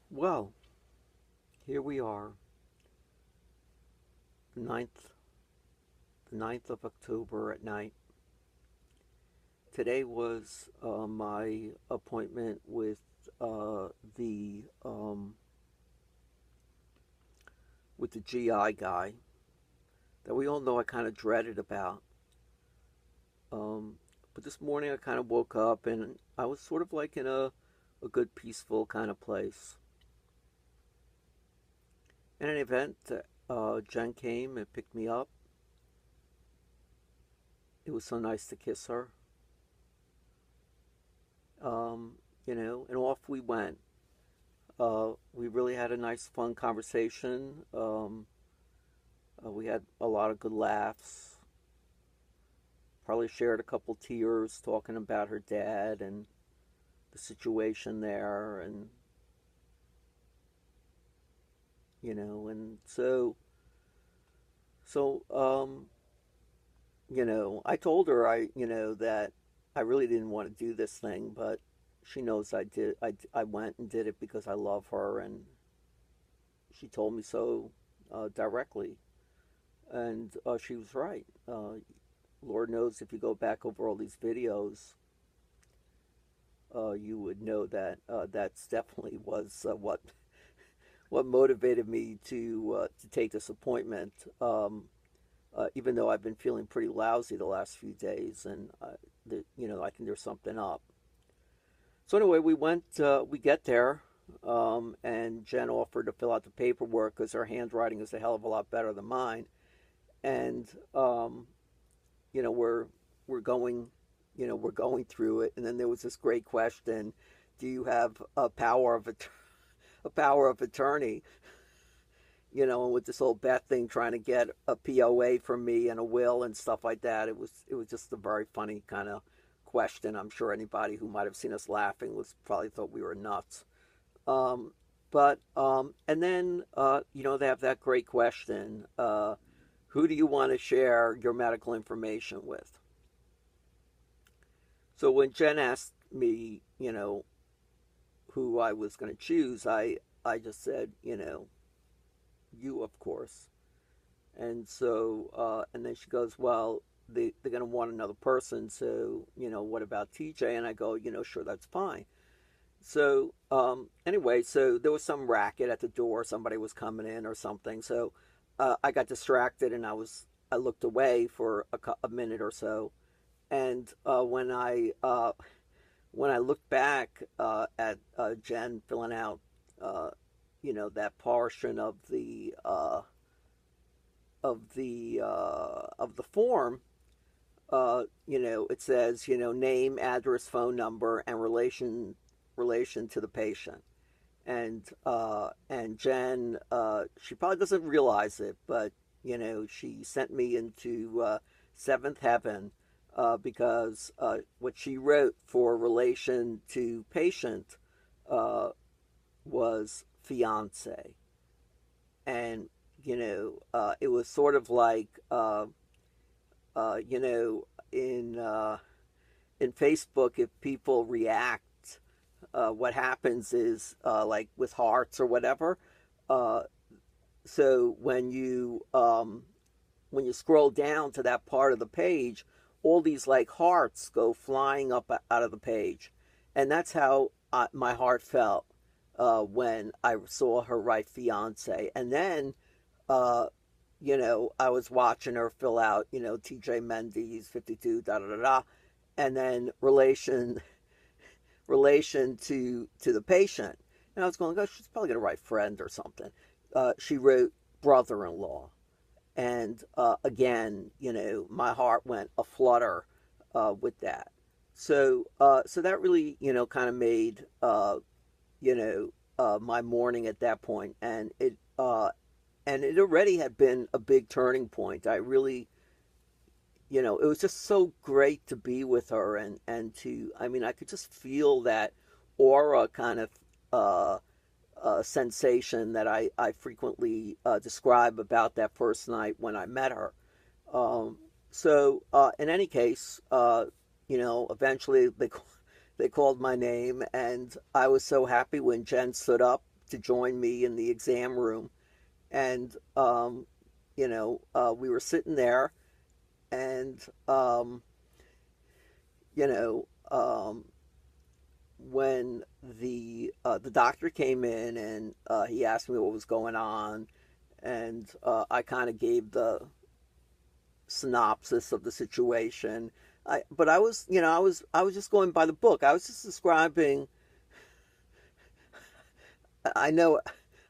Well, here we are, the ninth of October at night. Today was my appointment uh, the um, with the GI guy that we all know I kind of dreaded about. Um, but this morning I kind of woke up and I was sort of like in a good, peaceful kind of place. In an event, Jen came and picked me up. It was so nice to kiss her. Um, and off we went. We really had a nice, fun conversation. We had a lot of good laughs. Probably shared a couple tears talking about her dad and the situation there, and and so I told her that I really didn't want to do this thing, but she knows I did. I went and did it because I love her, and she told me so directly, and she was right. Lord knows if you go back over all these videos, you would know that that's definitely was what motivated me to take this appointment. Even though I've been feeling pretty lousy the last few days, and I think there's something up. So anyway, we get there, and Jen offered to fill out the paperwork because her handwriting is a hell of a lot better than mine, and you know we're we're going we're going through it, and then there was this great question: do you have a power of attorney? And with this whole Beth thing trying to get a POA from me and a will and stuff like that, it was just a very funny kind of question. I'm sure anybody who might have seen us laughing was probably thought we were nuts. And then they have that great question: who do you want to share your medical information with? So when Jen asked me, who I was going to choose, I just said, you, of course. And then she goes, well, they're going to want another person. So, what about TJ? And I go, sure, that's fine. So, anyway, so there was some racket at the door. Somebody was coming in or something. So, I got distracted and I looked away for a minute or so. And when I looked back at Jen filling out, that portion of the form, it says, name, address, phone number, and relation to the patient. And Jen, she probably doesn't realize it, but she sent me into seventh heaven because what she wrote for relation to patient uh, was fiance, and it was sort of like uh, you know in in Facebook, if people react, what happens is like with hearts or whatever. Uh, so when you scroll down to that part of the page, all these like hearts go flying up out of the page, and that's how my heart felt when I saw her write fiance. And then I was watching her fill out, TJ Mendes 52 da da da da, and then relation to the patient. And I was going, gosh, she's probably going to write friend or something. She wrote brother-in-law. And again, my heart went a flutter with that. So that really, kind of made, my morning at that point, and it already had been a big turning point. I really, it was just so great to be with her, I mean, I could just feel that aura kind of uh, sensation that I frequently describe about that first night when I met her. Um, in any case, eventually they called my name, and I was so happy when Jen stood up to join me in the exam room. And, we were sitting there, and, you know, when the doctor came in, and he asked me what was going on, and I kind of gave the synopsis of the situation. But I was, I was just going by the book. I was just describing. I know,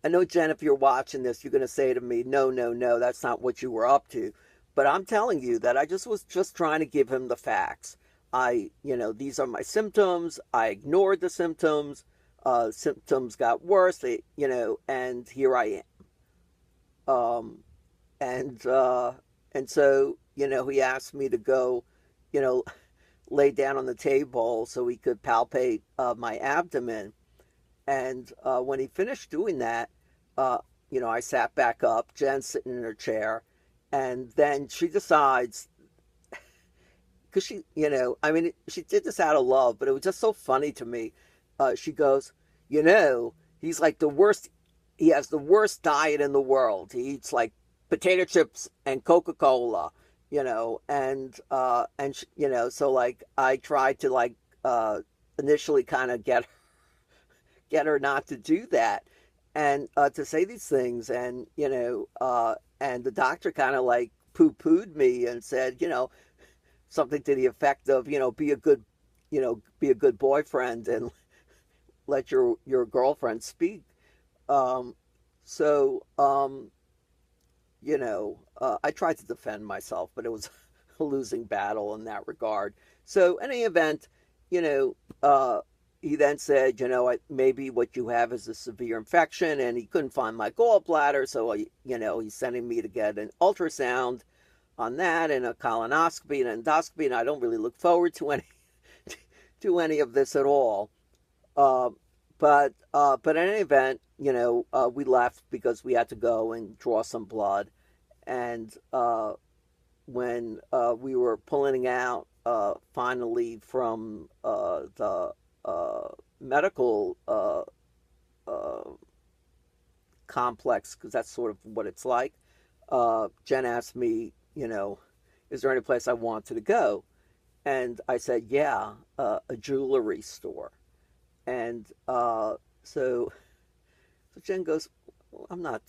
I know, Jen. If you're watching this, you're going to say to me, "No, no, no, that's not what you were up to." But I'm telling you that I just was just trying to give him the facts. These are my symptoms. I ignored the symptoms. Symptoms got worse. And here I am. And and so he asked me to go, you know, lay down on the table so he could palpate my abdomen. And when he finished doing that, uh, I sat back up. Jen's sitting in her chair, and then she decides, because I mean, she did this out of love, but it was just so funny to me. She goes, he's like the worst. He has the worst diet in the world. He eats like potato chips and Coca Cola, so like I tried to like initially kind of get her not to do that, and to say these things, and and the doctor kind of like poo pooed me and said, something to the effect of, be a good boyfriend and let your girlfriend speak. Um, so, I tried to defend myself, but it was a losing battle in that regard. So, in any event, you know, uh, he then said, maybe what you have is a severe infection, and he couldn't find my gallbladder, so he's sending me to get an ultrasound on that, and a colonoscopy and endoscopy, and I don't really look forward to any to any of this at all. Uh, but in any event, we left because we had to go and draw some blood, and when we were pulling out finally from the medical uh, complex, because that's sort of what it's like. Jen asked me, is there any place I wanted to go? And I said, yeah, a jewelry store. And so, so Jen goes, well, I'm not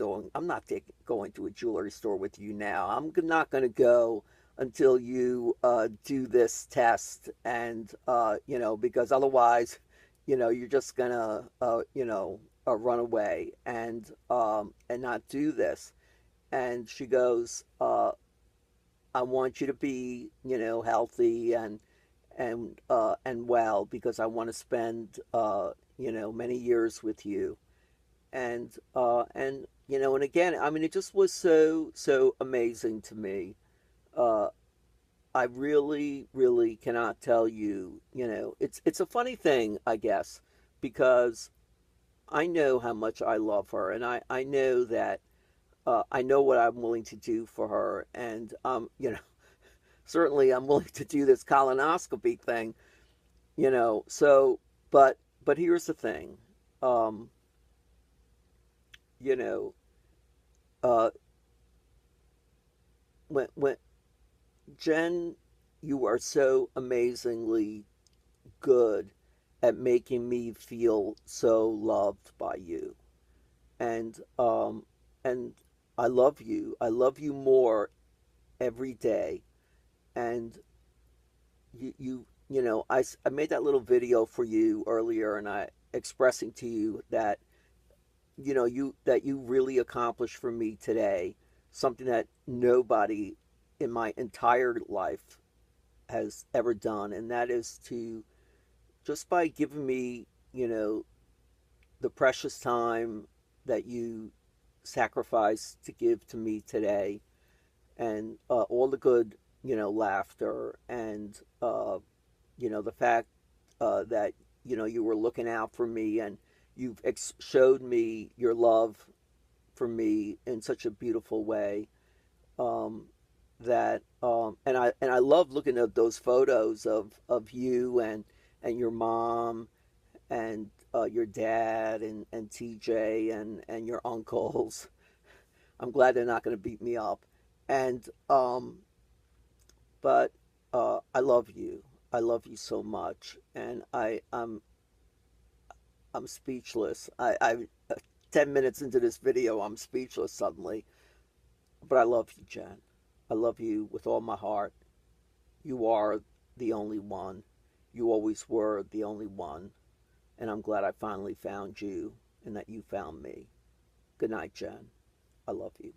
going to a jewelry store with you now. I'm not going to go until you do this test, and because otherwise, you're just gonna run away and not do this. And she goes, I want you to be, healthy and well, because I want to spend many years with you. And again, I mean, it just was so amazing to me. Uh, I really, really cannot tell you. It's a funny thing, I guess, because I know how much I love her, and I know that I know what I'm willing to do for her, and certainly I'm willing to do this colonoscopy thing. So, but here's the thing. Um, you know, uh, when Jen, you are so amazingly good at making me feel so loved by you, and and I love you. I love you more every day, and I made that little video for you earlier, and I expressing to you that you really accomplished for me today something that nobody in my entire life has ever done, and that is to, just by giving me, the precious time that you sacrificed to give to me today, and all the good, laughter, and the fact that you were looking out for me, and you've showed me your love for me in such a beautiful way. Um, that and I love looking at those photos of you and your mom, and your dad and TJ and your uncles. I'm glad they're not going to beat me up. And but I love you. I love you so much, and I'm speechless. 10 minutes into this video, I'm speechless suddenly. But I love you, Jen. I love you with all my heart. You are the only one. You always were the only one. And I'm glad I finally found you and that you found me. Good night, Jen. I love you.